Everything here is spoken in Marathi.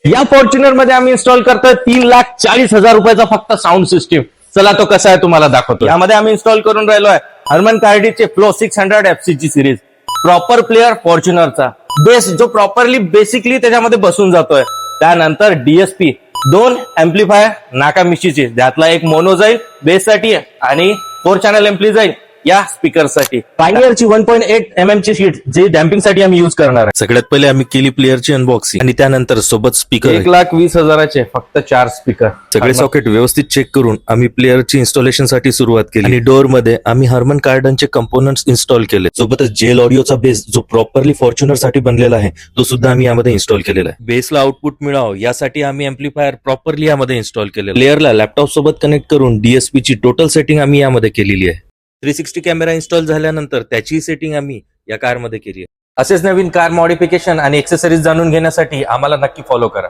या फॉर्च्युनर मध्ये आम्ही इन्स्टॉल करतोय 3,40,000 रुपयाचा फक्त साऊंड सिस्टीम. चला तो कसा आहे तुम्हाला दाखवतो. यामध्ये आम्ही इन्स्टॉल करून राहिलो आहे हर्मन कार्डीचे flow 600 FC series. Proper player फॉर्च्युनरचा बेस जो प्रॉपरली बेसिकली त्याच्यामध्ये बसून जातोय. त्यानंतर डीएसपी 2 एम्प्लिफायर नाकामिशीचे, त्यातला एक मोनो जाईल बेस साठी आणि 4 चॅनल एम्प्ली जाईल या स्पीकर साठी. पायनियरची 1.8 mm ची शीट जी डॅम्पिंग साठी आम्ही युज करणार आहे. सगळ्यात पहिले आम्ही केली प्लेअरची अनबॉक्सिंग आणि त्यानंतर सोबत स्पीकर. 1,20,000चे फक्त 4 स्पीकर. सगळे सॉकेट व्यवस्थित चेक करून आम्ही प्लेअरची इन्स्टॉलेशन साठी सुरुवात केली आणि डोअर मध्ये आम्ही हर्मन कार्डनचे कंपोनंट्स इन्स्टॉल केले. सोबतच जेल ऑडिओचा बेस जो प्रॉपरली फॉर्च्युनर साठी बनलेला आहे तो सुद्धा आम्ही यामध्ये इन्स्टॉल केलेला आहे. बेसला आउटपुट मिळावं यासाठी आम्ही एम्प्लिफायर प्रॉपरली यामध्ये इन्स्टॉल केले. प्लेअरला लॅपटॉप सोबत कनेक्ट करून डीएसपी ची टोटल सेटिंग आम्ही यामध्ये केलेली आहे. 360 कॅमेरा इन्स्टॉल झाल्यानंतर त्याची सेटिंग आम्ही या कारमध्ये केली आहे. असेच नवीन कार मॉडिफिकेशन आणि एक्सेसरीज जाणून घेण्यासाठी आम्हाला नक्की फॉलो करा.